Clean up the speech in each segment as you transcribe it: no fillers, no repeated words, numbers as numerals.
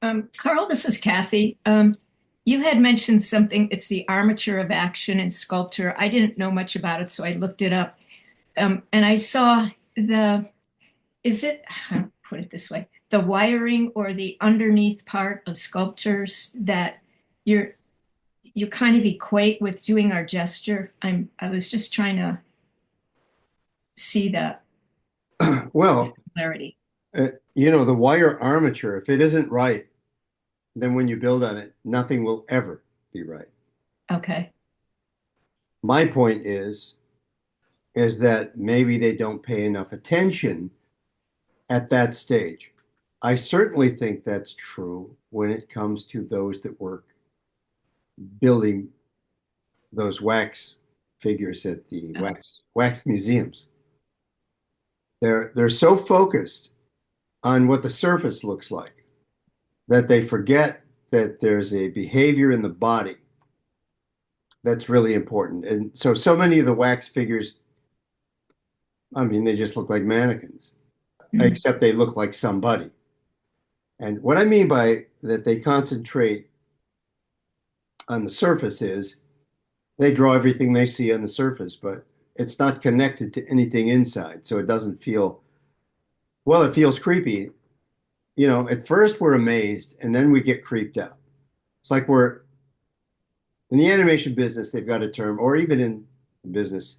Carl, this is Kathy. You had mentioned something, it's the armature of action in sculpture. I didn't know much about it, so I looked it up. And I saw is it, I'll put it this way, the wiring or the underneath part of sculptures that you're, you kind of equate with doing our gesture. I was just trying to see the Well, clarity. the wire armature, if it isn't right, then when you build on it, nothing will ever be right. Okay. My point is that maybe they don't pay enough attention at that stage. I certainly think that's true when it comes to those that work building those wax figures at the Oh, wax museums. They're so focused on what the surface looks like that they forget that there's a behavior in the body that's really important. And so many of the wax figures, I mean, they just look like mannequins, mm, except they look like somebody. And what I mean by that they concentrate on the surface is they draw everything they see on the surface, but it's not connected to anything inside. So it doesn't feel, well, it feels creepy. At first we're amazed and then we get creeped out. It's like we're in the animation business, they've got a term, or even in business,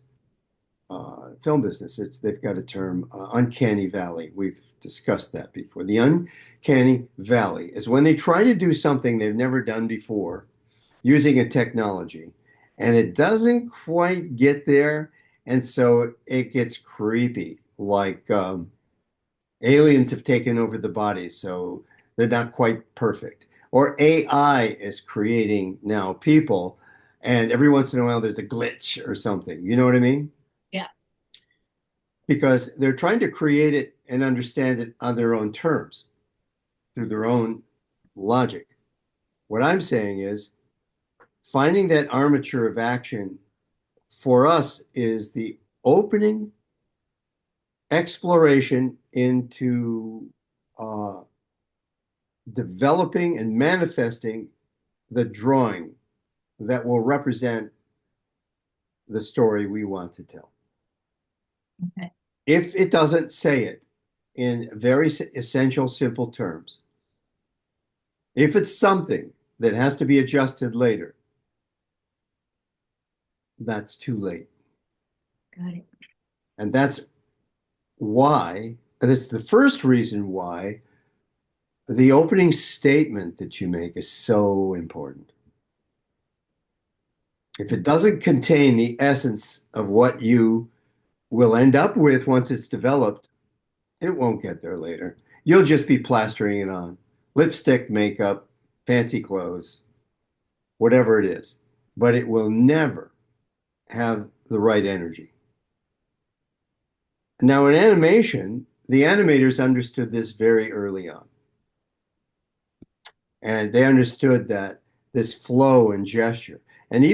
film business, they've got a term, uncanny valley. We've discussed that before. The uncanny valley is when they try to do something they've never done before using a technology, and it doesn't quite get there, and so it gets creepy. Like aliens have taken over the bodies, so they're not quite perfect. Or AI is creating now people, and every once in a while there's a glitch or something. You know what I mean? yeah. Because they're trying to create it and understand it on their own terms through their own logic. What I'm saying is finding that armature of action for us is the opening exploration into developing and manifesting the drawing that will represent the story we want to tell. Okay. If it doesn't say it in very essential, simple terms, if it's something that has to be adjusted later, that's too late. Got it. And that's why, and it's the first reason why the opening statement that you make is so important. If it doesn't contain the essence of what you will end up with once it's developed, it won't get there later. You'll just be plastering it on. Lipstick, makeup, fancy clothes, whatever it is. But it will never have the right energy. Now, in animation, the animators understood this very early on. And they understood that this flow and gesture. And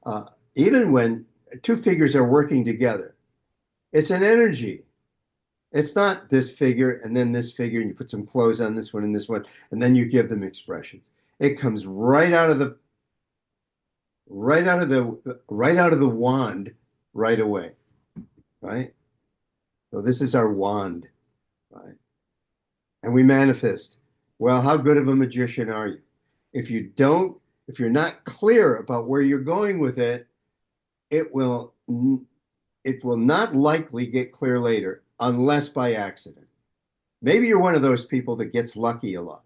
uh, even when two figures are working together, it's an energy. It's not this figure and then this figure, and you put some clothes on this one and this one, and then you give them expressions. It comes right out of the wand right away, right? So this is our wand, right? And we manifest. Well, how good of a magician are you? If you don't, if you're not clear about where you're going with it, it will it will not likely get clear later unless by accident. Maybe you're one of those people that gets lucky a lot.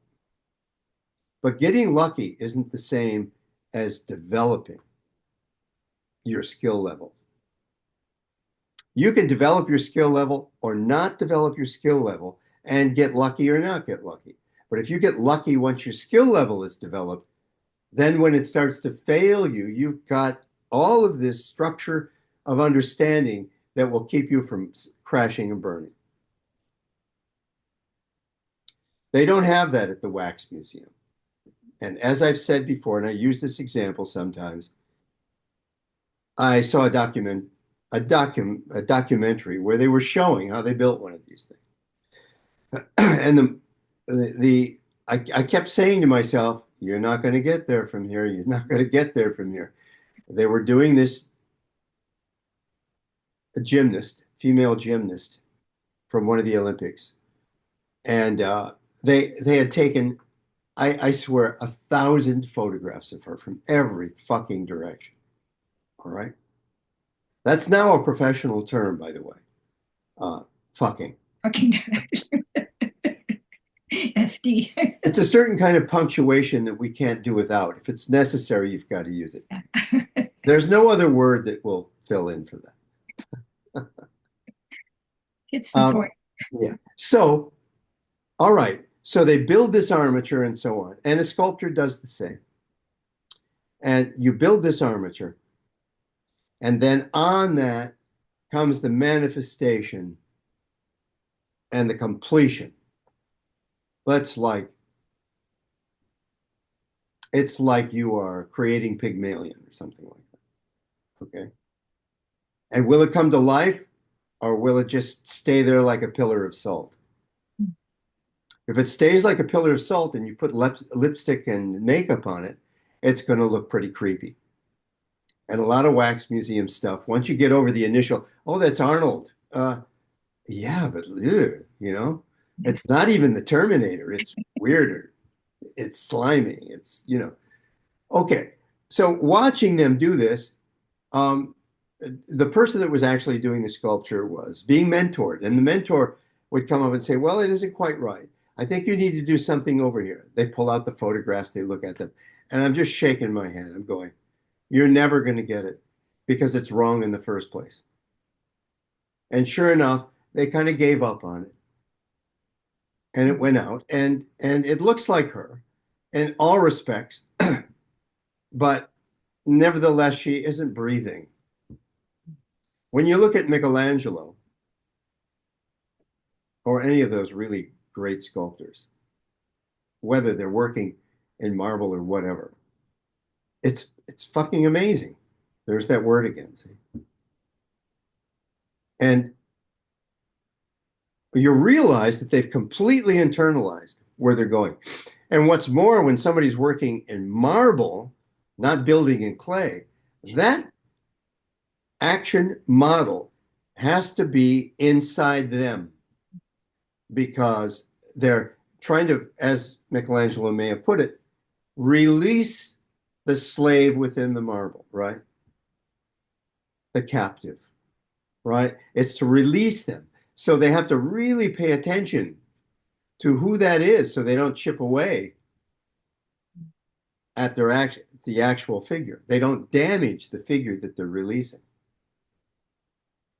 But getting lucky isn't the same as developing your skill level. You can develop your skill level or not develop your skill level and get lucky or not get lucky. But if you get lucky once your skill level is developed, then when it starts to fail you, you've got all of this structure of understanding that will keep you from crashing and burning. They don't have that at the Wax Museum. And as I've said before, and I use this example sometimes, I saw a documentary where they were showing how they built one of these things. And the I kept saying to myself, you're not going to get there from here. You're not going to get there from here. They were doing this, a gymnast, female gymnast from one of the Olympics. And they had taken, I swear, 1,000 photographs of her from every fucking direction. All right. That's now a professional term, by the way. Uh, Fucking. Okay. FD. It's a certain kind of punctuation that we can't do without. If it's necessary, you've got to use it. There's no other word that will fill in for that. It's the Um, point. yeah. So, all right. So they build this armature and so on. And a sculptor does the same. And you build this armature. And then on that comes the manifestation and the completion. That's like, it's like you are creating Pygmalion or something like that. Okay. And will it come to life or will it just stay there like a pillar of salt? If it stays like a pillar of salt and you put lipstick and makeup on it, it's going to look pretty creepy. And a lot of wax museum stuff, once you get over the initial, oh, that's Arnold. Yeah, but ugh, it's not even the Terminator. It's weirder. It's slimy. Okay. So watching them do this, um, the person that was actually doing the sculpture was being mentored, and the mentor would come up and say, "Well, it isn't quite right. I think you need to do something over here." They pull out the photographs, they look at them, and I'm just shaking my head. I'm going, "You're never going to get it because it's wrong in the first place." And sure enough, they kind of gave up on it, and it went out, and it looks like her in all respects, but nevertheless, she isn't breathing. When you look at Michelangelo or any of those really great sculptors, whether they're working in marble or whatever, it's fucking amazing. There's that word again. See? And you realize that they've completely internalized where they're going. And what's more, when somebody's working in marble, not building in clay, that action model has to be inside them because they're trying to, as Michelangelo may have put it, release the slave within the marble, right? The captive, right? It's to release them. So they have to really pay attention to who that is so they don't chip away at the actual figure. They don't damage the figure that they're releasing.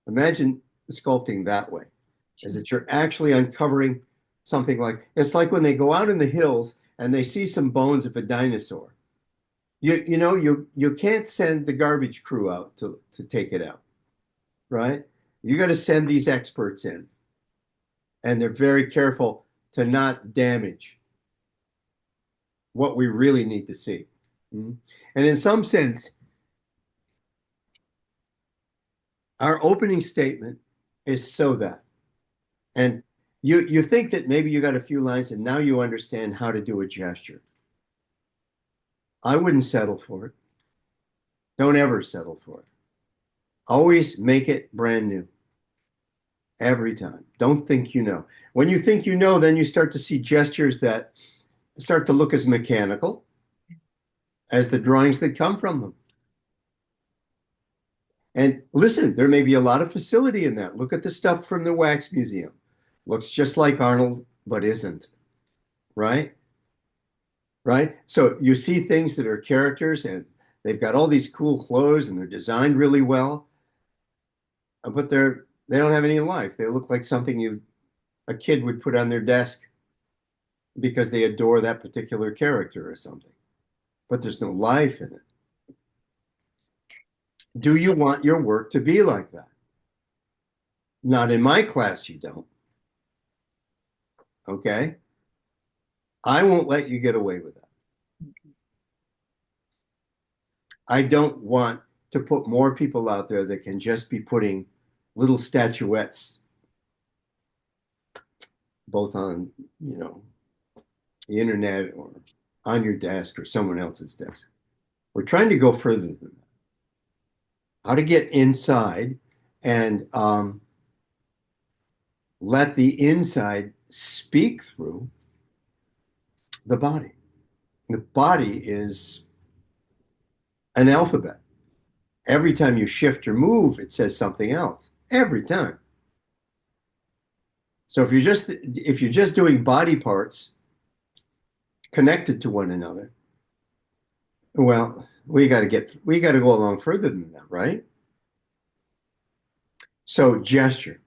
Imagine sculpting that way, is that you're actually uncovering something like it's like when they go out in the hills and they see some bones of a dinosaur. You can't send the garbage crew out to take it out, right? You got to send these experts in, and they're very careful to not damage what we really need to see. Mm-hmm. And in some sense, our opening statement is so that. And you think that maybe you got a few lines and now you understand how to do a gesture. I wouldn't settle for it. Don't ever settle for it. Always make it brand new every time. Don't think you know. When you think you know, then you start to see gestures that start to look as mechanical as the drawings that come from them. And listen, there may be a lot of facility in that. Look at the stuff from the Wax Museum. Looks just like Arnold, but isn't, right? Right? So you see things that are characters and they've got all these cool clothes and they're designed really well, but they don't have any life. They look like something a kid would put on their desk because they adore that particular character or something. But there's no life in it. Do you want your work to be like that? Not in my class, you don't. Okay? I won't let you get away with that. I don't want to put more people out there that can just be putting little statuettes both on, the internet or on your desk or someone else's desk. We're trying to go further than that. How to get inside and let the inside speak through the body. The body is an alphabet. Every time you shift or move, it says something else. Every time. So if you're just doing body parts connected to one another, well, we got to go along further than that, right? So gesture.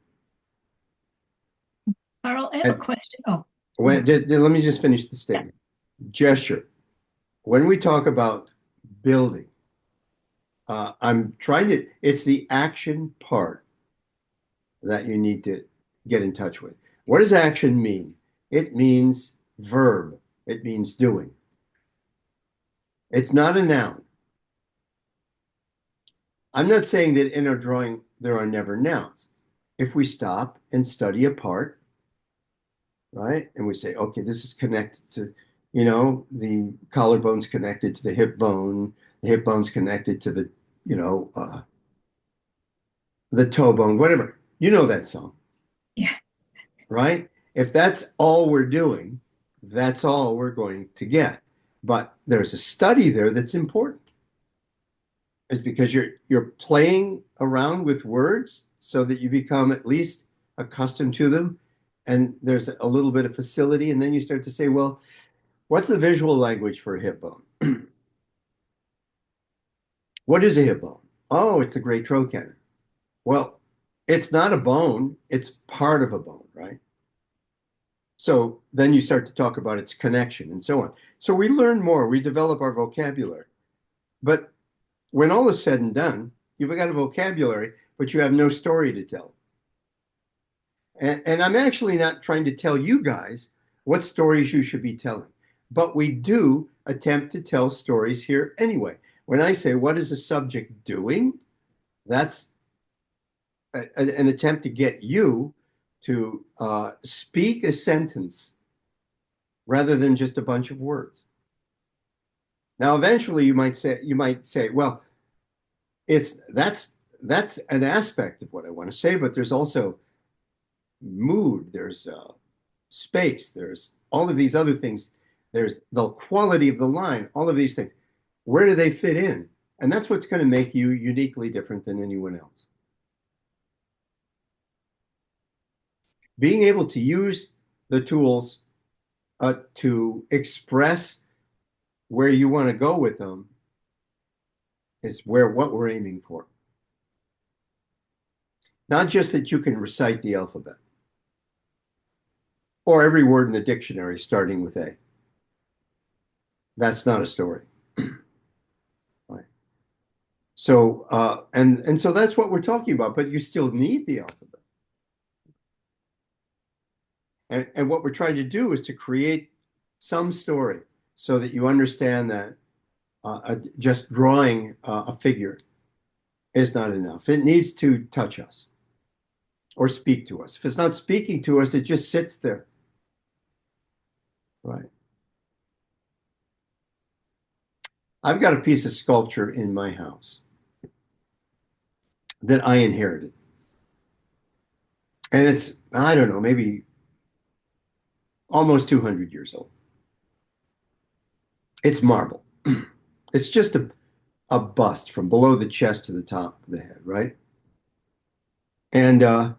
Carl, I have a And question. Oh, let me just finish the statement. Gesture. When we talk about building, it's the action part that you need to get in touch with. What does action mean? It means verb, it means doing. It's not a noun. I'm not saying that in our drawing there are never nouns. If we stop and study a part, right, and we say, okay, this is connected to, the collarbone's connected to the hip bone's connected to you know, uh, the toe bone, whatever. You know that song, yeah. right? If that's all we're doing, that's all we're going to get. But there's a study there that's important. It's because you're playing around with words so that you become at least accustomed to them. And there's a little bit of facility, and then you start to say, well, what's the visual language for a hip bone? What is a hip bone? Oh, it's the great trochanter. Well, it's not a bone, it's part of a bone, right? So then you start to talk about its connection and so on. So we learn more, we develop our vocabulary. But when all is said and done, you've got a vocabulary, but you have no story to tell. And I'm actually not trying to tell you guys what stories you should be telling, but we do attempt to tell stories here anyway. When I say, what is a subject doing? That's an attempt to get you to speak a sentence rather than just a bunch of words. Now, eventually, you might say, well, that's an aspect of what I want to say, but there's also mood, there's space, there's all of these other things, there's the quality of the line, all of these things. Where do they fit in? And that's what's going to make you uniquely different than anyone else. Being able to use the tools to express where you want to go with them is what we're aiming for. Not just that you can recite the alphabet or every word in the dictionary starting with A. That's not a story. Right. So and so that's what we're talking about, but you still need the alphabet. And what we're trying to do is to create some story so that you understand that just drawing a figure is not enough. It needs to touch us or speak to us. If it's not speaking to us, it just sits there. Right. I've got a piece of sculpture in my house that I inherited. And it's, I don't know, maybe almost 200 years old. It's marble. It's just a bust from below the chest to the top of the head, right? And I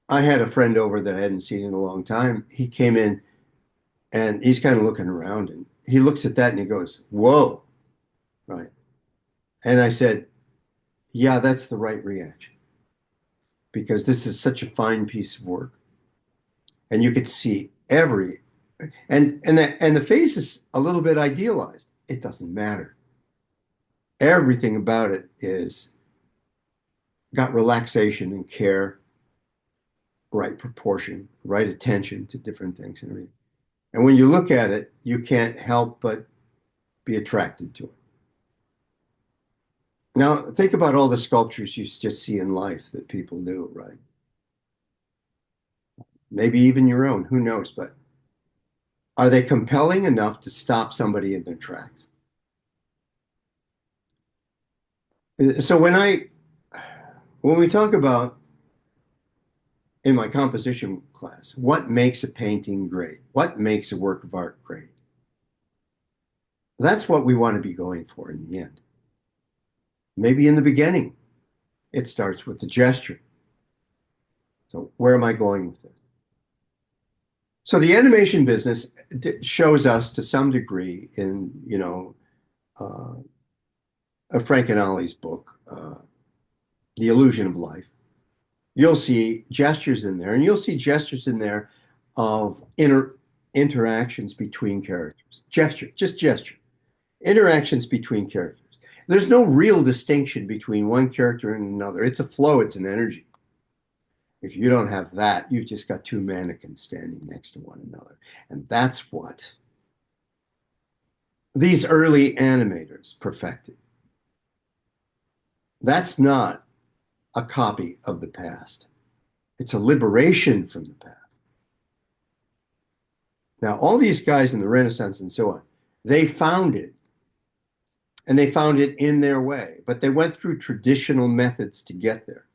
had a friend over that I hadn't seen in a long time. He came in and he's kind of looking around and he looks at that and he goes, whoa, right? And I said, yeah, that's the right reaction because this is such a fine piece of work. And you could see and the face is a little bit idealized. It doesn't matter. Everything about it is got relaxation and care, right proportion, right attention to different things and everything. And when you look at it, you can't help but be attracted to it. Now, think about all the sculptures you just see in life that people do, right? Maybe even your own, who knows? But Are they compelling enough to stop somebody in their tracks? So when we talk about in my composition class, what makes a painting great? What makes a work of art great? That's what we want to be going for in the end. Maybe in the beginning, it starts with the gesture. So where am I going with it? So the animation business shows us to some degree in, uh, Frank and Ollie's book, The Illusion of Life. You'll see gestures in there, and you'll see gestures in there of interactions between characters. Gesture, just gesture. Interactions between characters. There's no real distinction between one character and another. It's a flow, it's an energy. If you don't have that, you've just got two mannequins standing next to one another. And that's what these early animators perfected. That's not a copy of the past. It's a liberation from the past. Now, all these guys in the Renaissance and so on, they found it, and they found it in their way, but they went through traditional methods to get there.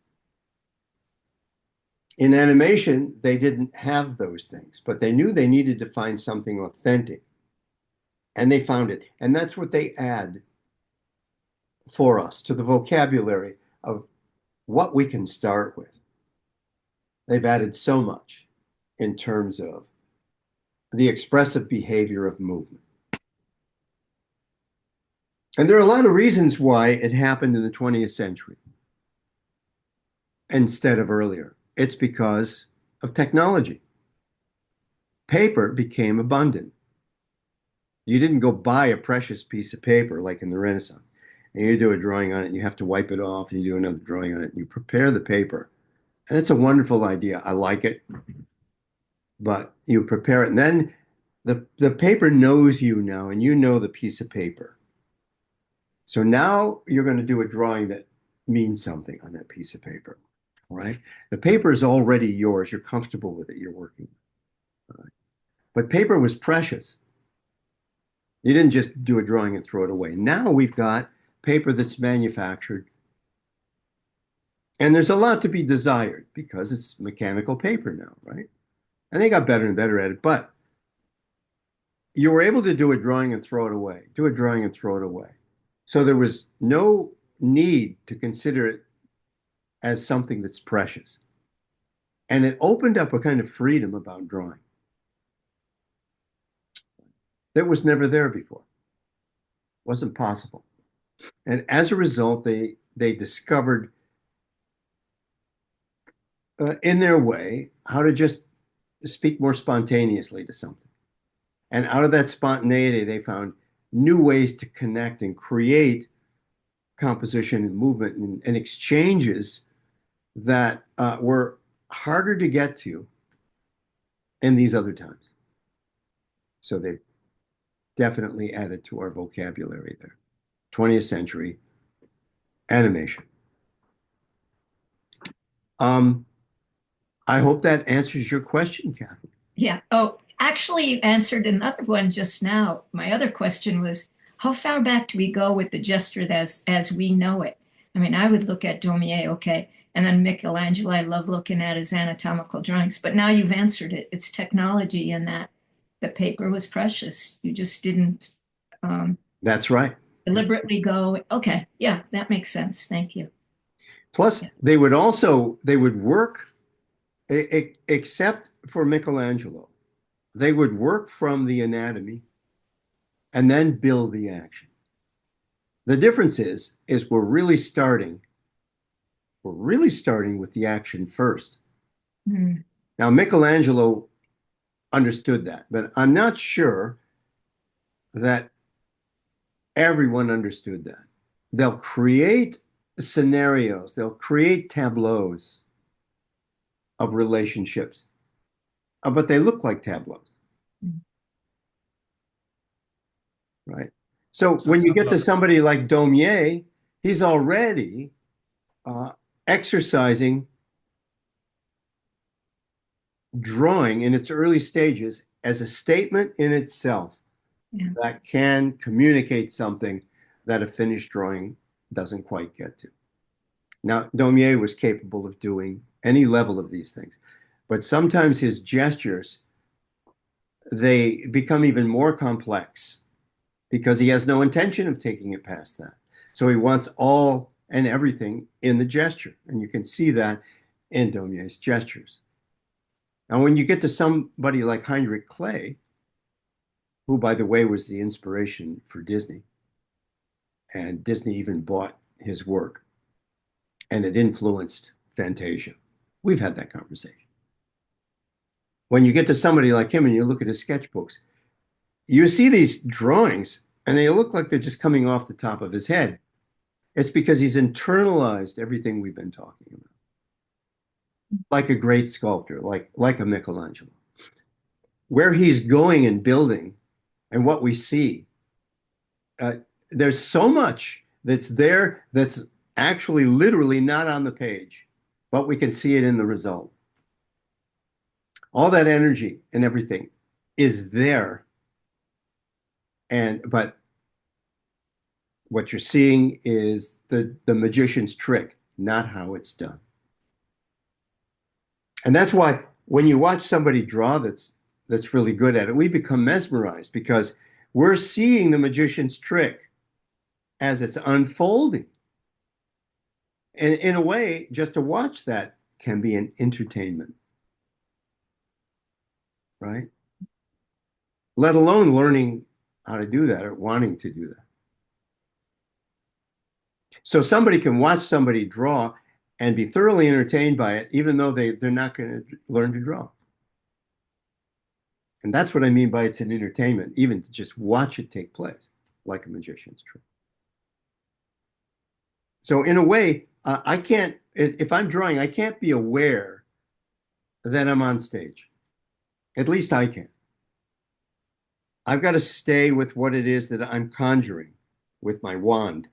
In animation, they didn't have those things, but they knew they needed to find something authentic, and they found it. And that's what they add for us to the vocabulary of what we can start with. They've added so much in terms of the expressive behavior of movement. And there are a lot of reasons why it happened in the 20th century instead of earlier. It's because of technology. Paper became abundant. You didn't go buy a precious piece of paper like in the Renaissance, and you do a drawing on it, and you have to wipe it off, and you do another drawing on it, and you prepare the paper. And it's a wonderful idea. I like it. But you prepare it, and then the paper knows you now, and you know the piece of paper. So now you're going to do a drawing that means something on that piece of paper, right? The paper is already yours. You're comfortable with it. You're working. Right? But paper was precious. You didn't just do a drawing and throw it away. Now we've got paper that's manufactured. And there's a lot to be desired because it's mechanical paper now, right? And they got better and better at it. But you were able to do a drawing and throw it away, do a drawing and throw it away. So there was no need to consider it as something that's precious. And it opened up a kind of freedom about drawing that was never there before. Wasn't possible. And as a result, they discovered in their way how to just speak more spontaneously to something. And out of that spontaneity, they found new ways to connect and create composition and movement and exchanges that were harder to get to in these other times. So they definitely added to our vocabulary there. 20th century animation. I hope that answers your question, Kathy. Yeah. Oh, actually, you answered another one just now. My other question was, how far back do we go with the gesture as we know it? I mean, I would look at Daumier, okay, and then Michelangelo. I love looking at his anatomical drawings. But now you've answered it. It's technology, and that the paper was precious. You just didn't That's right. deliberately go, okay, yeah, that makes sense. Thank you. Plus, Yeah. they would work, except for Michelangelo, they would work from the anatomy and then build the action. The difference is we're really starting with the action first. Mm. Now, Michelangelo understood that, but I'm not sure that everyone understood that. They'll create scenarios, they'll create tableaus of relationships, but they look like tableaus, Mm. right? So So when it's you not get to about somebody like Daumier, he's already exercising drawing in its early stages as a statement in itself Yeah. that can communicate something that a finished drawing doesn't quite get to. Now, Daumier was capable of doing any level of these things, but sometimes his gestures, they become even more complex because he has no intention of taking it past that. So he wants all and everything in the gesture. And you can see that in Daumier's gestures. Now, when you get to somebody like Heinrich Kley, who, by the way, was the inspiration for Disney, and Disney even bought his work, and it influenced Fantasia. We've had that conversation. When you get to somebody like him and you look at his sketchbooks, you see these drawings and they look like they're just coming off the top of his head. It's because he's internalized everything we've been talking about. Like a great sculptor, like a Michelangelo. Where he's going and building and what we see, there's so much that's there that's actually literally not on the page, but we can see it in the result. All that energy and everything is there. But what you're seeing is the magician's trick, not how it's done. And that's why when you watch somebody draw that's really good at it, we become mesmerized because we're seeing the magician's trick as it's unfolding. And in a way, just to watch that can be an entertainment, right? Let alone learning how to do that or wanting to do that. So somebody can watch somebody draw and be thoroughly entertained by it, even though they're not going to learn to draw. And that's what I mean by it's an entertainment, even to just watch it take place, like a magician's trick. So in a way, I can't, if I'm drawing, I can't be aware that I'm on stage. At least I can. I've got to stay with what it is that I'm conjuring with my wand,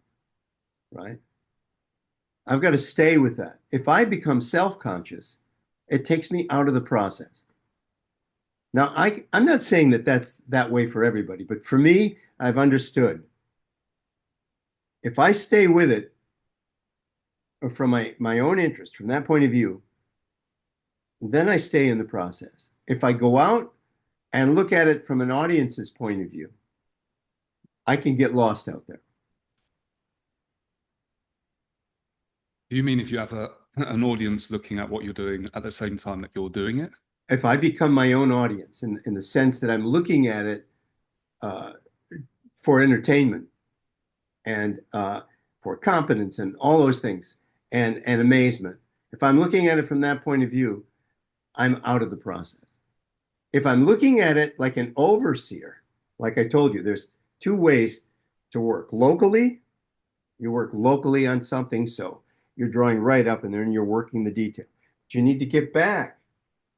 right? I've got to stay with that. If I become self-conscious, it takes me out of the process. Now, I'm not saying that that's that way for everybody, but for me, I've understood. If I stay with it from my own interest, from that point of view, then I stay in the process. If I go out and look at it from an audience's point of view, I can get lost out there. You mean if you have an audience looking at what you're doing at the same time that you're doing it? If I become my own audience in the sense that I'm looking at it for entertainment and for competence and all those things and amazement, if I'm looking at it from that point of view, I'm out of the process. If I'm looking at it like an overseer, like I told you, there's two ways to work. Locally, you work locally on something, so you're drawing right up in there and you're working the detail. But you need to get back.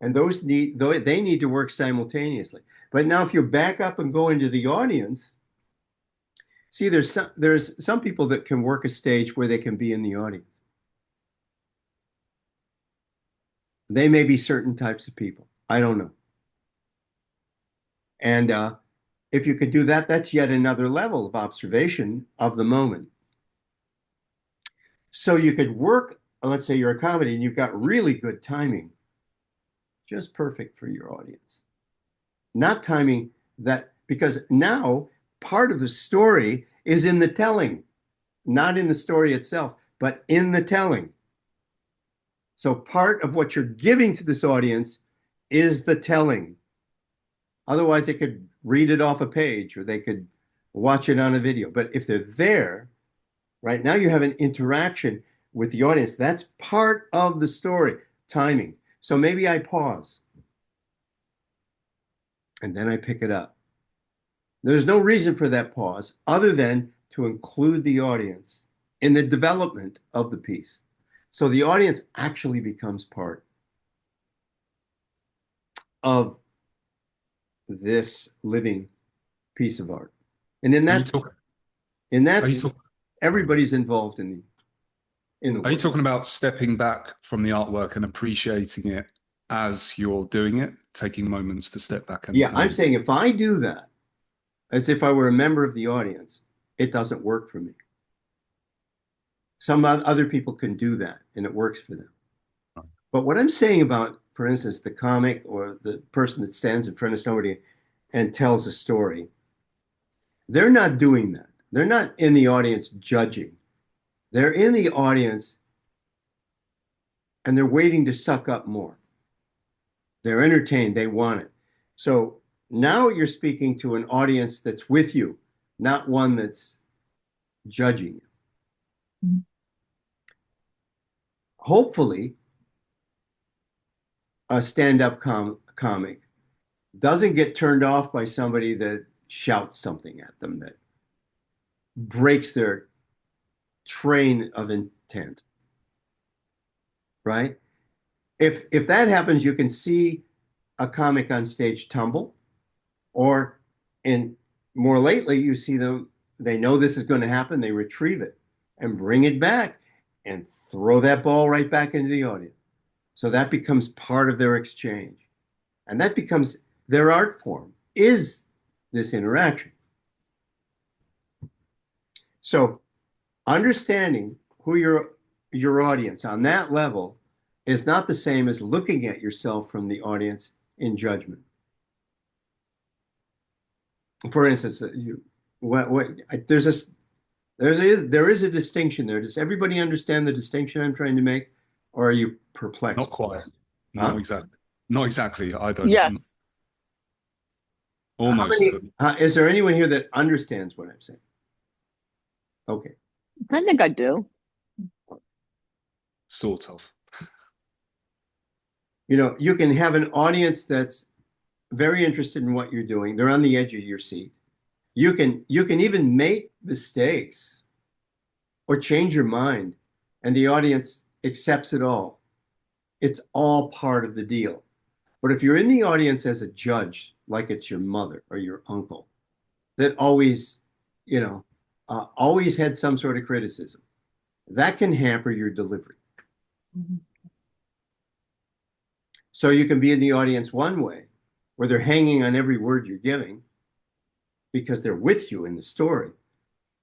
And they need to work simultaneously. But now if you back up and go into the audience, see, there's some people that can work a stage where they can be in the audience. They may be certain types of people. I don't know. And if you could do that, that's yet another level of observation of the moment. So you could work, let's say you're a comedy and you've got really good timing, just perfect for your audience. Not timing that, because now part of the story is in the telling, not in the story itself, but in the telling. So part of what you're giving to this audience is the telling. Otherwise, they could read it off a page or they could watch it on a video. But if they're there, right now you have an interaction with the audience. That's part of the story, timing. So maybe I pause and then I pick it up. There's no reason for that pause other than to include the audience in the development of the piece. So the audience actually becomes part of this living piece of art. And in that everybody's involved in the Are you work. talking about stepping back from the artwork and appreciating it as you're doing it, taking moments to step back and Yeah, I'm saying if I do that, as if I were a member of the audience, it doesn't work for me. Some other people can do that and it works for them. But what I'm saying about, for instance, the comic or the person that stands in front of somebody and tells a story, they're not doing that. They're not in the audience judging. They're in the audience and they're waiting to suck up more. They're entertained. They want it. So now you're speaking to an audience that's with you, not one that's judging you. Mm-hmm. Hopefully, a stand-up comic doesn't get turned off by somebody that shouts something at them that breaks their train of intent, right? If that happens, you can see a comic on stage tumble, or in more lately, you see them, they know this is going to happen, they retrieve it and bring it back and throw that ball right back into the audience. So that becomes part of their exchange. And that becomes their art form, is this interaction. So understanding who your audience on that level is not the same as looking at yourself from the audience in judgment. For instance, there is a distinction there. Does everybody understand the distinction I'm trying to make, or are you perplexed? Not quite. Not exactly. Not exactly. I don't. Yes. Almost. Is there anyone here that understands what I'm saying? Okay. I think I do. Sort of. You know, you can have an audience that's very interested in what you're doing. They're on the edge of your seat. You can even make mistakes or change your mind, and the audience accepts it all. It's all part of the deal. But if you're in the audience as a judge, like it's your mother or your uncle, that always, always had some sort of criticism, that can hamper your delivery. Mm-hmm. So you can be in the audience one way, where they're hanging on every word you're giving because they're with you in the story.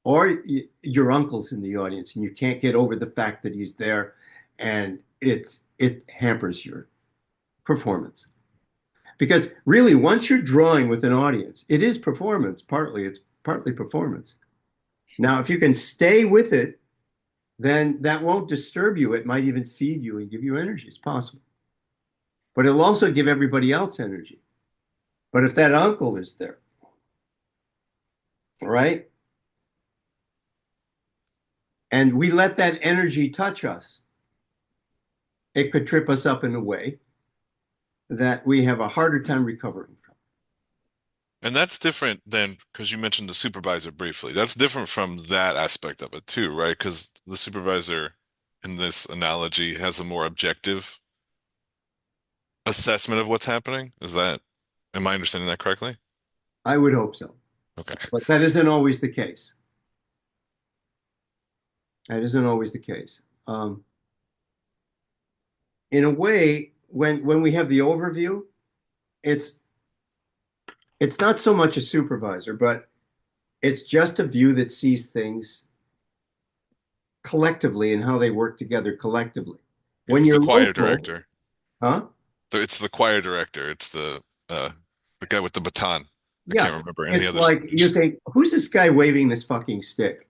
Or your uncle's in the audience and you can't get over the fact that he's there, and it hampers your performance. Because really, once you're drawing with an audience, it is performance, it's partly performance. Now, if you can stay with it, then that won't disturb you. It might even feed you and give you energy. It's possible. But it'll also give everybody else energy. But if that uncle is there, right? And we let that energy touch us, it could trip us up in a way that we have a harder time recovering from. And that's different than, because you mentioned the supervisor briefly. That's different from that aspect of it too, right? Because the supervisor in this analogy has a more objective assessment of what's happening. Am I understanding that correctly? I would hope so. Okay. But that isn't always the case. That isn't always the case. In a way, when we have the overview, it's not so much a supervisor, but it's just a view that sees things collectively and how they work together collectively. When you're the choir director. Huh? It's the choir director. It's the guy with the baton. I can't remember any other. It's like you think, who's this guy waving this fucking stick?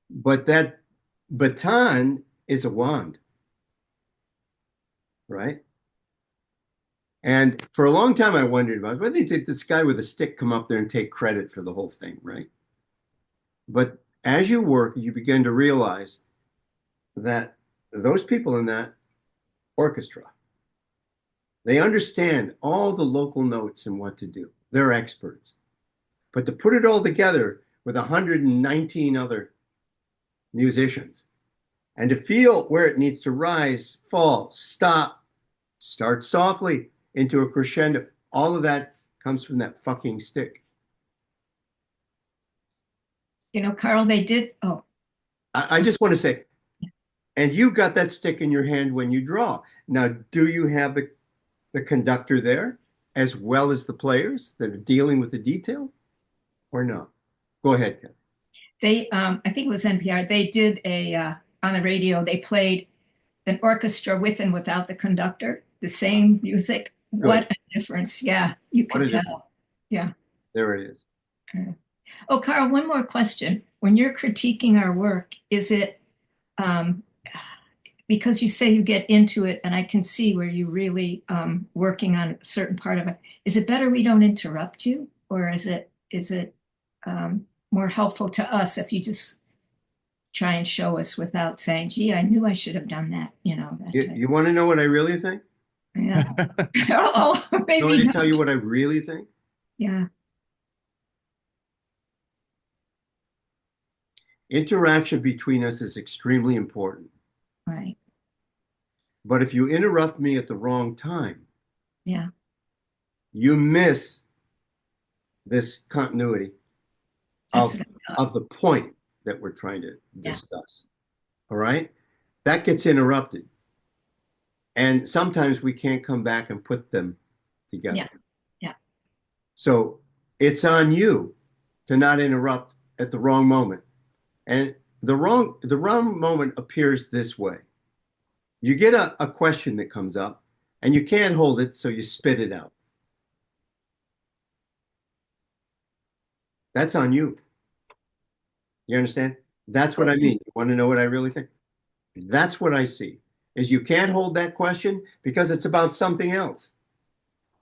But that baton is a wand, right? And for a long time, I wondered about whether they did this guy with a stick come up there and take credit for the whole thing, right? But as you work, you begin to realize that those people in that orchestra, they understand all the local notes and what to do. They're experts. But to put it all together with 119 other musicians and to feel where it needs to rise, fall, stop, start softly into a crescendo, all of that comes from that fucking stick. Karl, they did. Oh, I just want to say, And you got that stick in your hand when you draw. Now, do you have the conductor there as well as the players that are dealing with the detail or no? Go ahead, Ken. They, I think it was NPR, they did on the radio, they played an orchestra with and without the conductor, the same music. Good. What a difference. Yeah, you What could is it? tell. Yeah. There it is. Oh, Karl, one more question. When you're critiquing our work, is it um, because you say you get into it, and I can see where you really working on a certain part of it. Is it better we don't interrupt you, or is it more helpful to us if you just try and show us without saying, "Gee, I knew I should have done that," that type. You want to know what I really think? Yeah. Oh, You want maybe me to not. tell you what I really think? Yeah. Interaction between us is extremely important. Right. But if you interrupt me at the wrong time, Yeah. you miss this continuity That's of, what I thought. of the point that we're trying to Yeah. discuss. All right? That gets interrupted. And sometimes we can't come back and put them together. Yeah. Yeah. So it's on you to not interrupt at the wrong moment. And the wrong moment appears this way. You get a question that comes up and you can't hold it, so you spit it out. That's on you. You understand? That's what I mean. You want to know what I really think? That's what I see. Is you can't hold that question because it's about something else.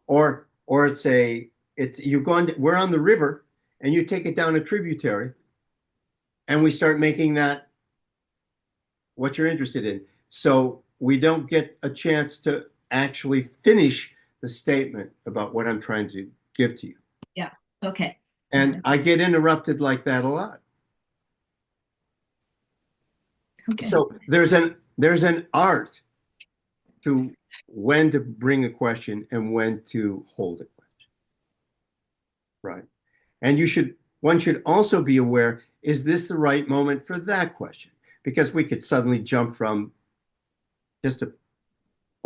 Or we're on the river and you take it down a tributary and we start making that what you're interested in. So we don't get a chance to actually finish the statement about what I'm trying to give to you. Yeah. Okay. And I get interrupted like that a lot. Okay. So there's an art to when to bring a question and when to hold a question. Right. And one should also be aware, is this the right moment for that question? Because we could suddenly jump from just a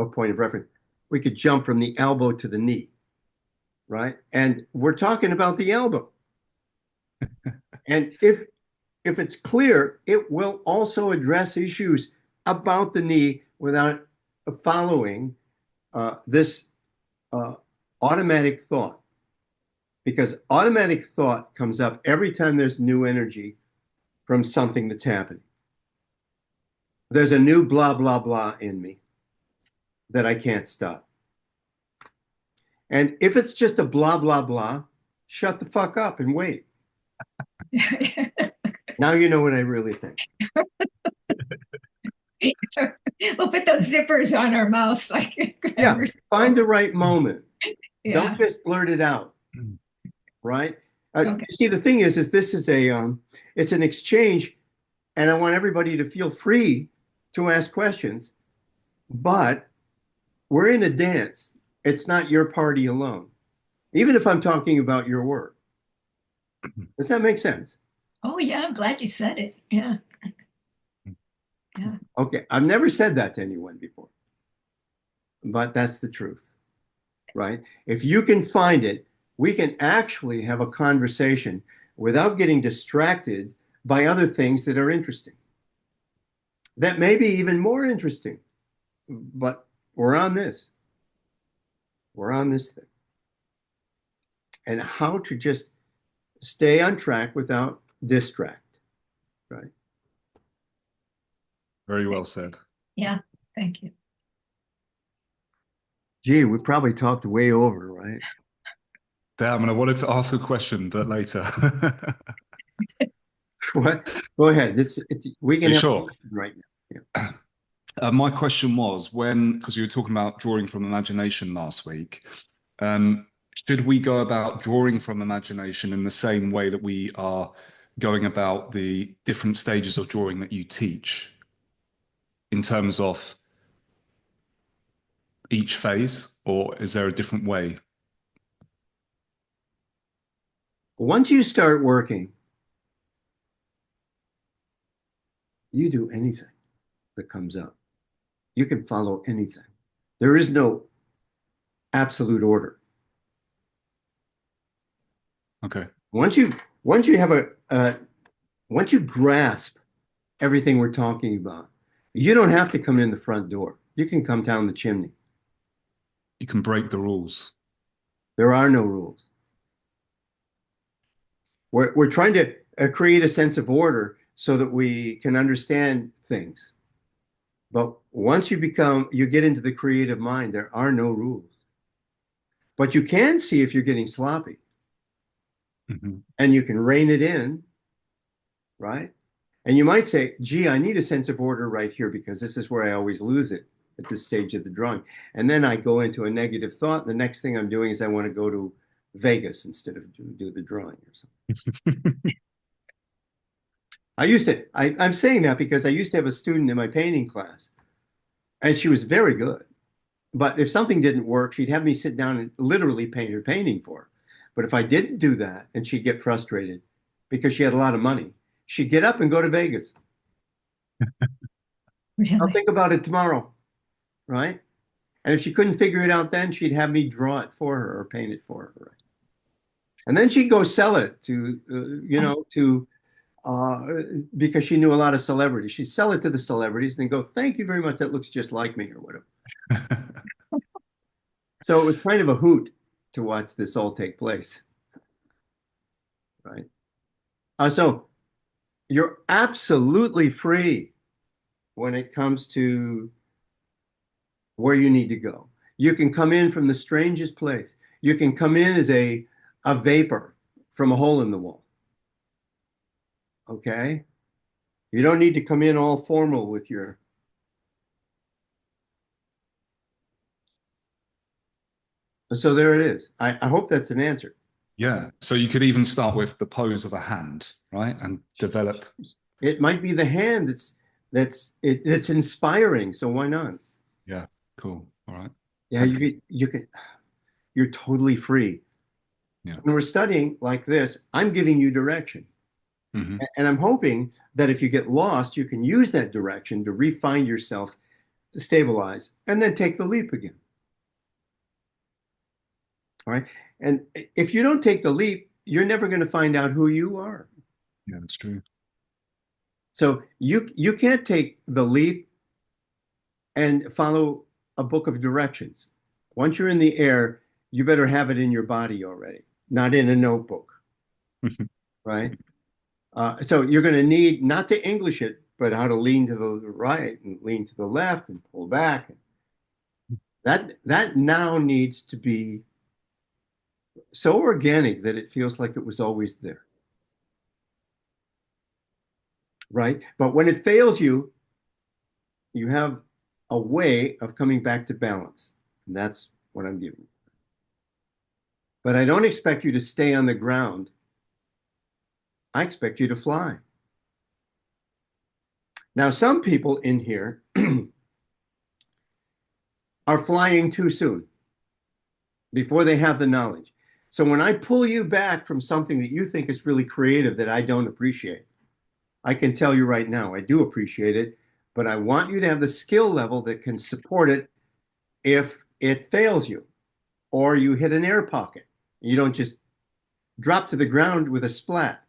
point of reference. We could jump from the elbow to the knee, right? And we're talking about the elbow. And if it's clear, it will also address issues about the knee without following this automatic thought. Because automatic thought comes up every time there's new energy from something that's happening. There's a new blah, blah, blah in me that I can't stop. And if it's just a blah, blah, blah, shut the fuck up and wait. Now you know what I really think. We'll put those zippers on our mouths like Yeah, find the right moment. Yeah. Don't just blurt it out, right? Okay. See, the thing is this is it's an exchange, and I want everybody to feel free to ask questions, but we're in a dance. It's not your party alone, even if I'm talking about your work. Does that make sense? Oh yeah, I'm glad you said it. Yeah. Yeah. Okay, I've never said that to anyone before, but that's the truth, right? If you can find it, we can actually have a conversation without getting distracted by other things that are interesting. That may be even more interesting, but we're on this. We're on this thing. And how to just stay on track without distract, right? Very well said. Yeah. Thank you. Gee, we probably talked way over, right? Damn, and I wanted to ask a question, but later. What? Go ahead. We can You have sure? a question right now. My question was because you were talking about drawing from imagination last week, should we go about drawing from imagination in the same way that we are going about the different stages of drawing that you teach in terms of each phase, or is there a different way? Once you start working, you do anything. that comes up. You can follow anything. There is no absolute order. Okay. Once you have once you grasp everything we're talking about, you don't have to come in the front door. You can come down the chimney. You can break the rules. There are no rules. We're trying to create a sense of order so that we can understand things. But once you get into the creative mind, there are no rules. But you can see if you're getting sloppy. Mm-hmm. And you can rein it in, right? And you might say, gee, I need a sense of order right here because this is where I always lose it at this stage of the drawing. And then I go into a negative thought. The next thing I'm doing is I want to go to Vegas instead of do the drawing or something. I'm saying that because I used to have a student in my painting class, and she was very good. But if something didn't work, she'd have me sit down and literally paint her painting for her. But if I didn't do that, and she'd get frustrated because she had a lot of money, she'd get up and go to Vegas. Really? I'll think about it tomorrow, right? And if she couldn't figure it out then, she'd have me draw it for her or paint it for her. Right? And then she'd go sell it to, because she knew a lot of celebrities. She'd sell it to the celebrities and go, thank you very much. That looks just like me or whatever. So it was kind of a hoot to watch this all take place, right? So you're absolutely free when it comes to where you need to go. You can come in from the strangest place. You can come in as a vapor from a hole in the wall. Okay? You don't need to come in all formal with your. So there it is. I hope that's an answer. Yeah. So you could even start with the pose of a hand, right? And develop. It might be the hand it's inspiring. So why not? Yeah. Cool. All right. Yeah, you're totally free. Yeah. When we're studying like this, I'm giving you direction. Mm-hmm. And I'm hoping that if you get lost, you can use that direction to refine yourself, to stabilize, and then take the leap again. All right. And if you don't take the leap, you're never going to find out who you are. Yeah, that's true. So you can't take the leap and follow a book of directions. Once you're in the air, you better have it in your body already, not in a notebook, right? So you're going to need not to English it, but how to lean to the right and lean to the left and pull back. That now needs to be so organic that it feels like it was always there. Right? But when it fails you, you have a way of coming back to balance. And that's what I'm giving you. But I don't expect you to stay on the ground. I expect you to fly. Now, some people in here are flying too soon before they have the knowledge. So when I pull you back from something that you think is really creative that I don't appreciate, I can tell you right now, I do appreciate it, but I want you to have the skill level that can support it if it fails you or you hit an air pocket. You don't just drop to the ground with a splat,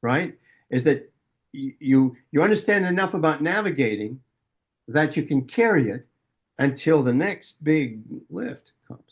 right? Is that you understand enough about navigating that you can carry it until the next big lift comes.